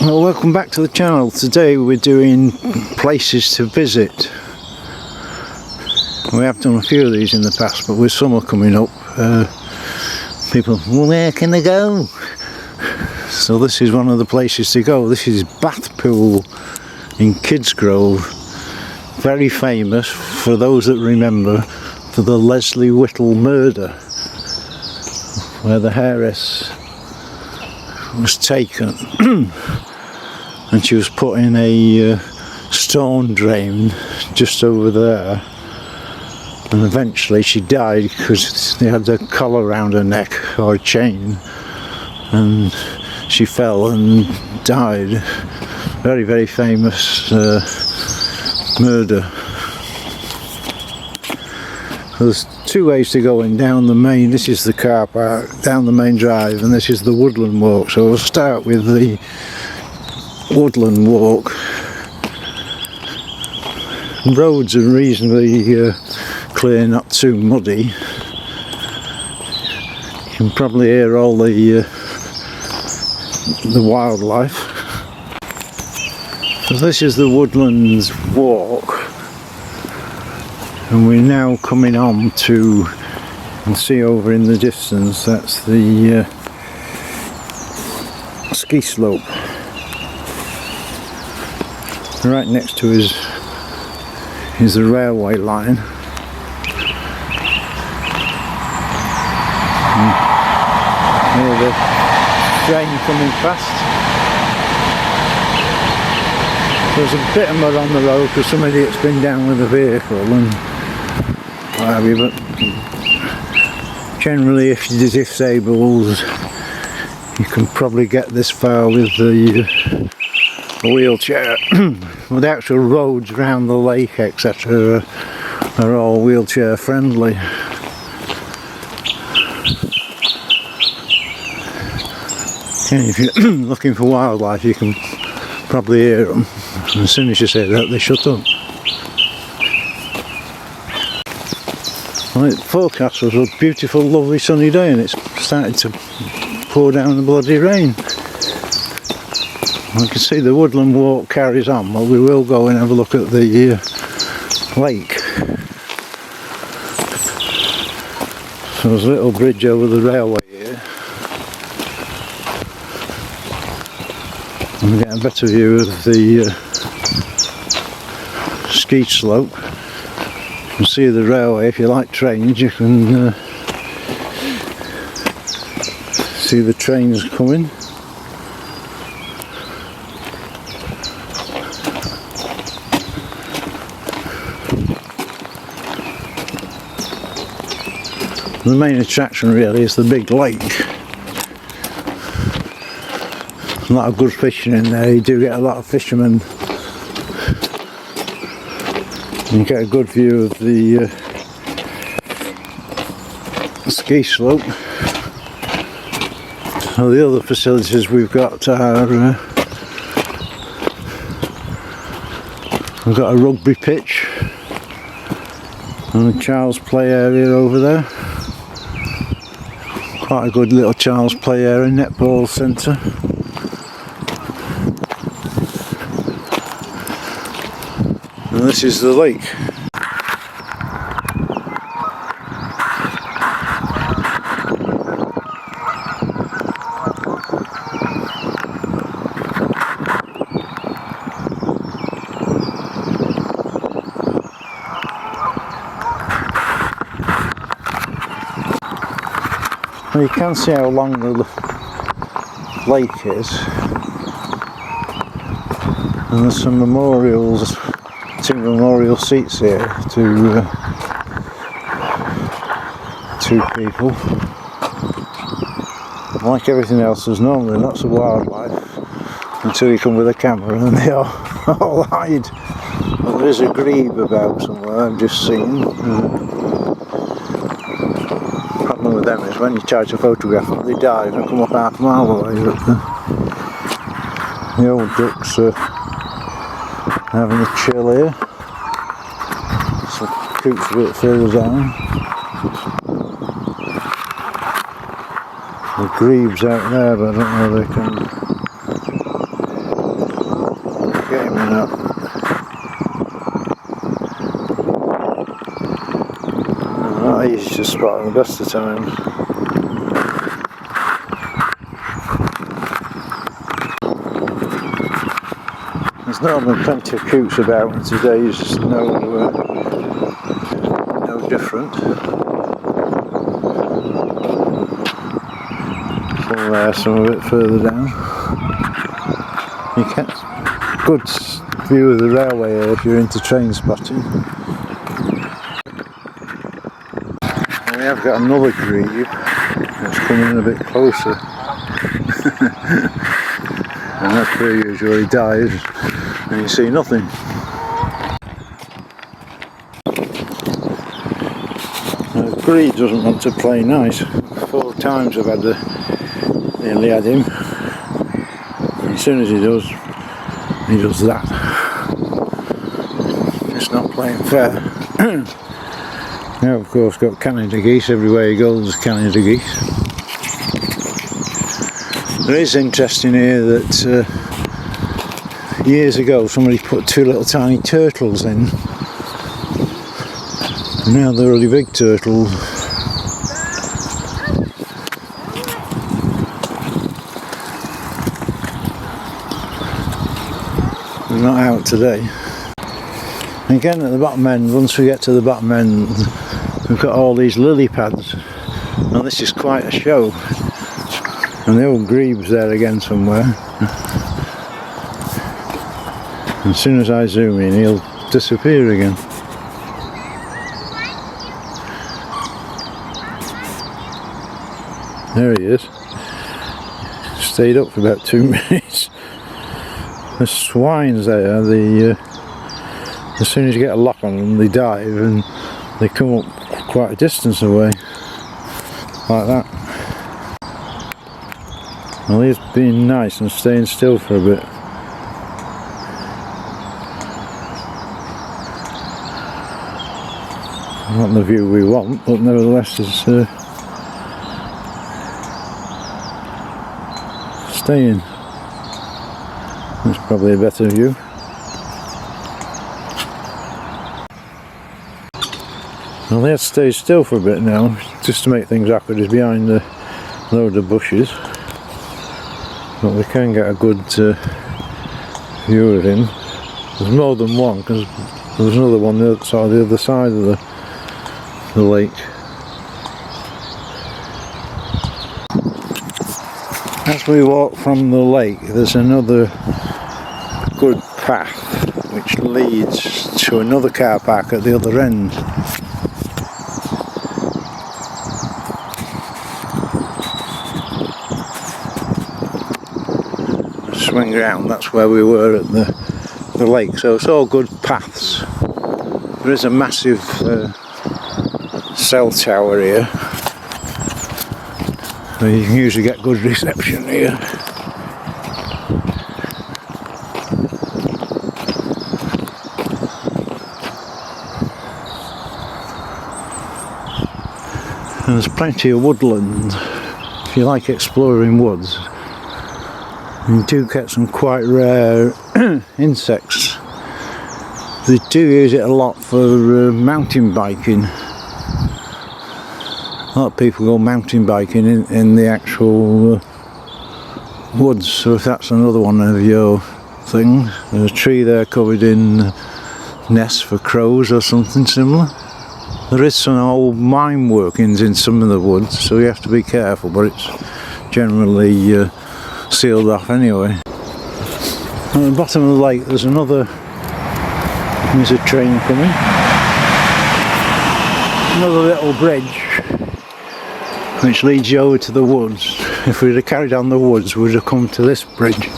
Well, welcome back to the channel. Today we're doing places to visit. We have done a few of these in the past, but with summer coming up, people, well, where can I go? So this is one of the places to go. This is Bathpool in Kidsgrove. Very famous, for those that remember, for the Leslie Whittle murder, where the heiress was taken and she was put in a stone drain just over there, and eventually she died because they had a collar around her neck or a chain, and she fell and died. Very, very famous murder. There's two ways to go in. Down the main, this is the car park, down the main drive, and this is the woodland walk. So we'll start with the woodland walk. Roads are reasonably clear, not too muddy. You can probably hear all the wildlife. So this is the woodlands walk, and we're now coming on to, you can see over in the distance, that's the ski slope. Right next to us is the railway line. Hear the train coming past. There's a bit of mud on the road because some idiot's been down with a vehicle and what have you, but generally if you're disabled you can probably get this far with the wheelchair. But the actual roads around the lake etc. are all wheelchair friendly. And if you're looking for wildlife you can probably hear them, and as soon as you say that they shut up. Well, the forecast was a beautiful lovely sunny day and it's started to pour down the bloody rain. You can see the woodland walk carries on, but we will go and have a look at the lake. So there's a little bridge over the railway here. And get a better view of the ski slope. You can see the railway. If you like trains you can see the trains coming. The main attraction really is the big lake. A lot of good fishing in there. You do get a lot of fishermen. You get a good view of the ski slope. So the other facilities we've got are we've got a rugby pitch and a child's play area over there. Quite a good little child's play area, netball centre. And this is the lake. Well, you can see how long the lake is, and there's some memorials, two memorial seats here to two people. Like everything else, there's normally lots of wildlife until you come with a camera and they all hide. Well, there is a grebe about somewhere I've just seen. Problem with them is when you try to photograph them they dive and come up half a mile away, but the old ducks are having a chill here. So the coop's a bit further down. The grebes out there, but I don't know if they can No. Not easy to spot at the best of times. There's normally plenty of coots about, and today's no different. Some there, some a bit further down. You get a good view of the railway here if you're into train spotting. And we have got another grebe that's coming a bit closer. And that's where he usually dies and you see nothing. The grebe doesn't want to play nice. 4 times I've nearly had him. And as soon as he does that. It's not playing fair. Now of course got Canada geese, everywhere you go there's Canada geese. It is interesting here that years ago somebody put 2 little tiny turtles in. And now they're really big turtles. They're not out today. And again at the bottom end, once we get to the bottom end, we've got all these lily pads. Now this is quite a show. And the old grebe's there again somewhere. As soon as I zoom in, he'll disappear again. There he is. Stayed up for about 2 minutes. The swines there, as soon as you get a lock on them, they dive and they come up quite a distance away. Like that. Well, he's being nice and staying still for a bit. Not the view we want, but nevertheless it's staying. That's probably a better view. Well, let's stay still for a bit now, just to make things awkward. He's behind a load of bushes. But we can get a good view of him. There's more than one, because there's another one the other side of the lake. As we walk from the lake, there's another good path which leads to another car park at the other end. Swing round, that's where we were at the lake, so it's all good paths. There is a massive cell tower here, so you can usually get good reception here. And there's plenty of woodland if you like exploring woods. You do get some quite rare insects. They do use it a lot for mountain biking. A lot of people go mountain biking in the actual woods, so if that's another one of your things. There's a tree there covered in nests for crows or something similar. There is some old mine workings in some of the woods, so you have to be careful, but it's generally sealed off anyway. At the bottom of the lake there's a train coming. Another little bridge which leads you over to the woods. If we'd have carried on the woods we'd have come to this bridge.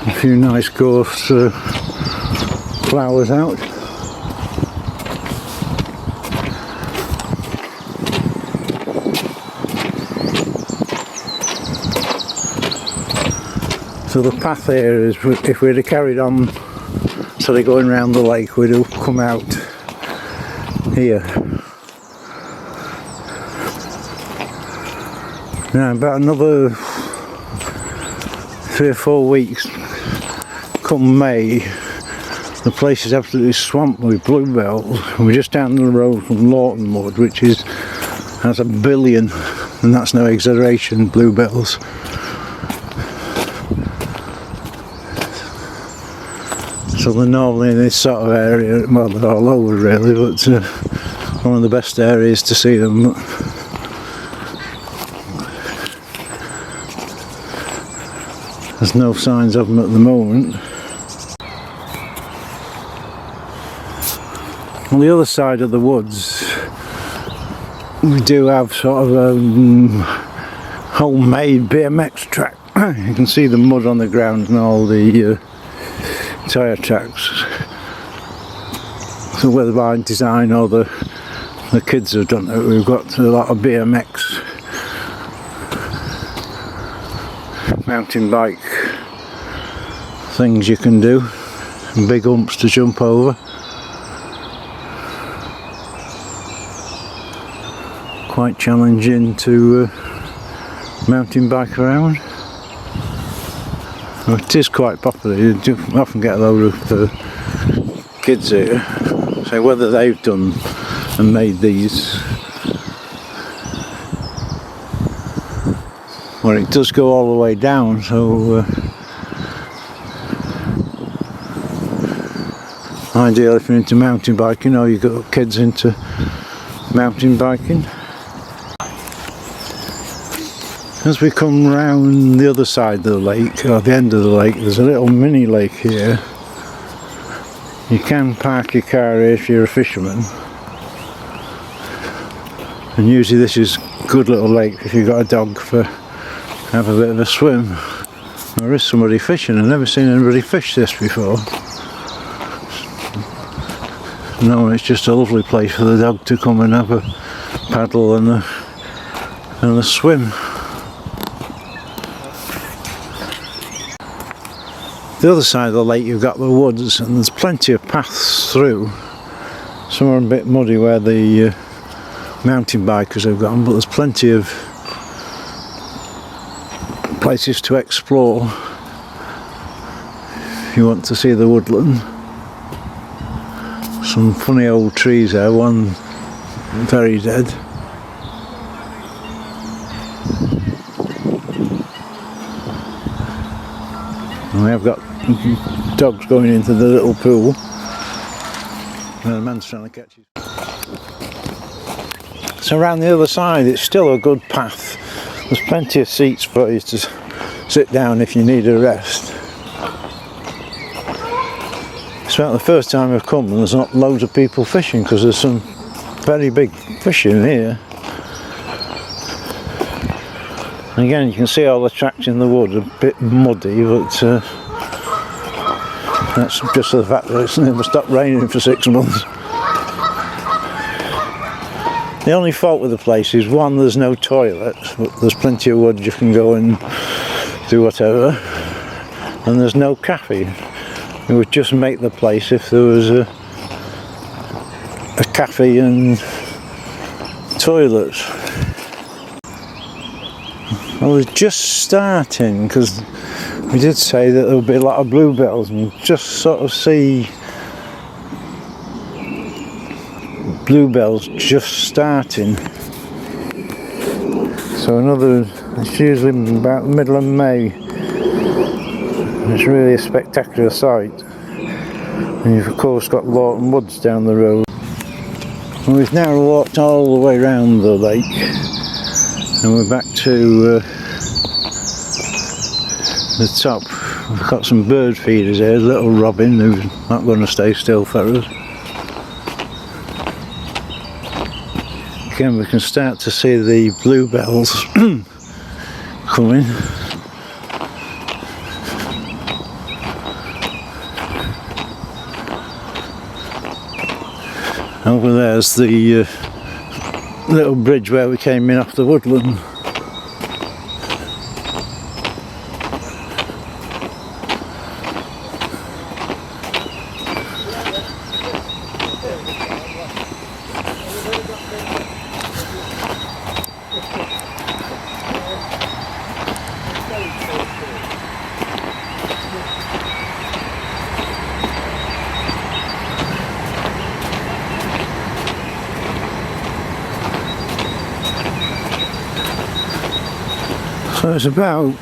A few nice gorse flowers out. So the path here is, if we'd have carried on sort of going round the lake, we'd have come out here. Now about another 3 or 4 weeks, come May, the place is absolutely swamped with bluebells. We're just down the road from Lawton Wood, which has 1 billion, and that's no exaggeration, bluebells. So they're normally in this sort of area, well, they're all over really, but one of the best areas to see them. There's no signs of them at the moment. On the other side of the woods, we do have sort of a homemade BMX track. You can see the mud on the ground and all the tyre tracks. So whether by design or the kids have done it, we've got a lot of BMX mountain bike things you can do, and big humps to jump over. Quite challenging to mountain bike around. Well, it is quite popular. You do often get a load of kids here. So whether they've done and made these, well, it does go all the way down, so ideal if you're into mountain biking, or you've got kids into mountain biking. As we come round the other side of the lake, or the end of the lake, there's a little mini lake here. You can park your car here if you're a fisherman, and usually this is a good little lake if you've got a dog for have a bit of a swim. There is somebody fishing. I've never seen anybody fish this before. No, it's just a lovely place for the dog to come and have a paddle and a swim. The other side of the lake you've got the woods, and there's plenty of paths through. Some are a bit muddy where the mountain bikers have gone, but there's plenty of places to explore if you want to see the woodland. Some funny old trees there, one very dead. And we have got dogs going into the little pool. And the man's trying to catch it. So around the other side it's still a good path. There's plenty of seats for you to sit down if you need a rest. It's about the first time I've come and there's not loads of people fishing, because there's some very big fish in here. And again, you can see all the tracks in the wood, a bit muddy, but that's just the fact that it's never stopped raining for 6 months. The only fault with the place is, one, there's no toilets, but there's plenty of wood, you can go and do whatever, and there's no cafe. It would just make the place if there was a cafe and toilets. I was just starting, because we did say that there would be a lot of bluebells, and just sort of see bluebells just starting. So it's usually about the middle of May. It's really a spectacular sight. And you've of course got Lawton Woods down the road. And we've now walked all the way around the lake, and we're back to the top. We've got some bird feeders here, little robin who's not going to stay still for us. Again, we can start to see the bluebells coming. Over there's the little bridge where we came in off the woodland. So it's about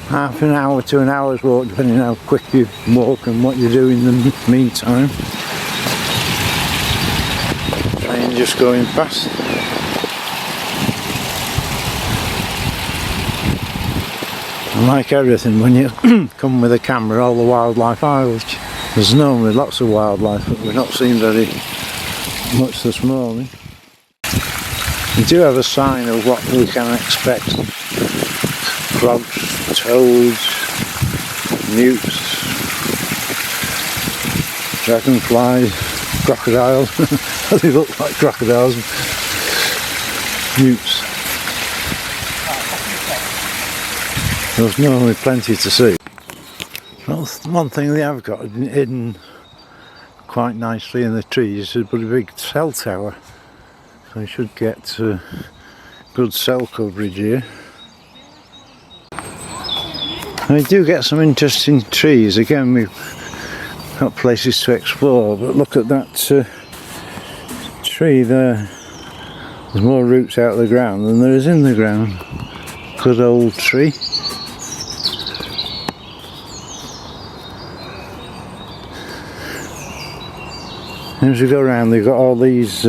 half an hour to an hour's walk, depending on how quick you walk and what you do in the meantime. Train just going past. And like everything, when you come with a camera, all the wildlife aisles, there's normally lots of wildlife, but we've not seen very much this morning. We do have a sign of what we can expect. Frogs, toads, newts, dragonflies, crocodiles. They look like crocodiles. Newts. There's normally plenty to see. Well, one thing they have got hidden quite nicely in the trees is a big cell tower. So you should get good cell coverage here. And we do get some interesting trees. Again, we've got places to explore, but look at that tree there. There's more roots out of the ground than there is in the ground. Good old tree. As we go around, they've got all these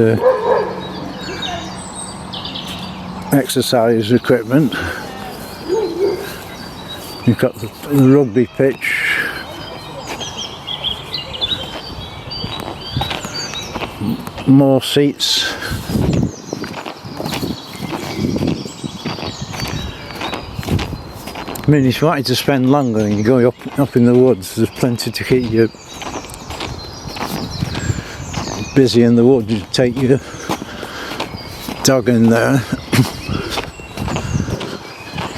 exercise equipment. You've got the rugby pitch, more seats. I mean, if you wanted to spend longer and you go up in the woods, there's plenty to keep you busy in the woods. You take your dog in there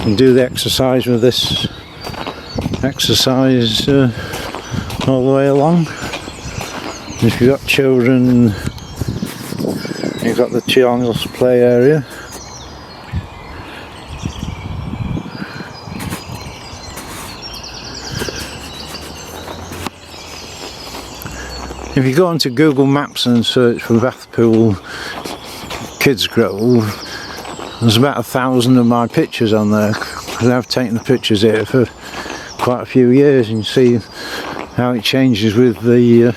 and do the exercise with this exercise all the way along. If you've got children, you've got the children's play area. If you go onto Google Maps and search for Bathpool Kidsgrove, there's about 1,000 of my pictures on there, because I've taken the pictures here for quite a few years, and you see how it changes with the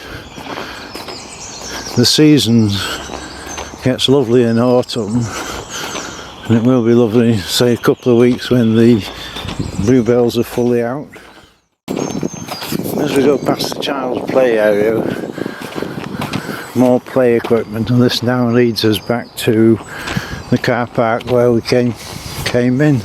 seasons. It gets lovely in autumn, and it will be lovely, say, a couple of weeks when the bluebells are fully out. As we go past the child's play area, more play equipment, and this now leads us back to the car park where we came in.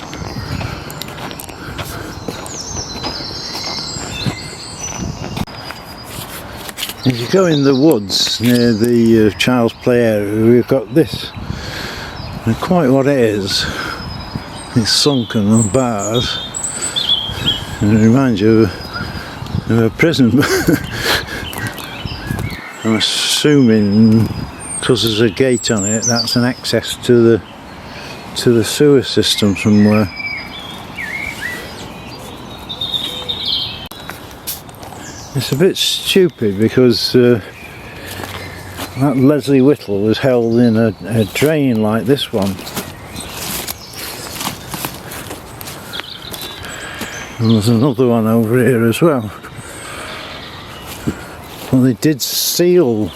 If you go in the woods near the child's play area, we've got this, and quite what it is, it's sunken on bars, and it reminds you of a prison. I'm assuming because there's a gate on it, that's an access to the sewer system somewhere. It's a bit stupid because that Leslie Whittle was held in a drain like this one. And there's another one over here as well. Well, they did seal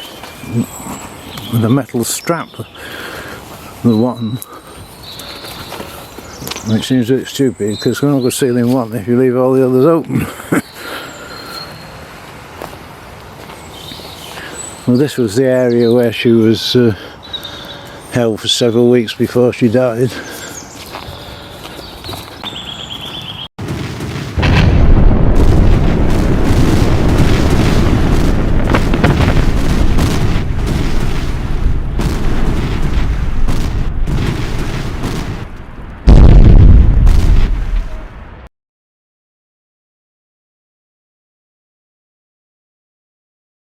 with a metal strap the one, which seems a bit stupid because we're not going to seal in one if you leave all the others open. Well, this was the area where she was held for several weeks before she died.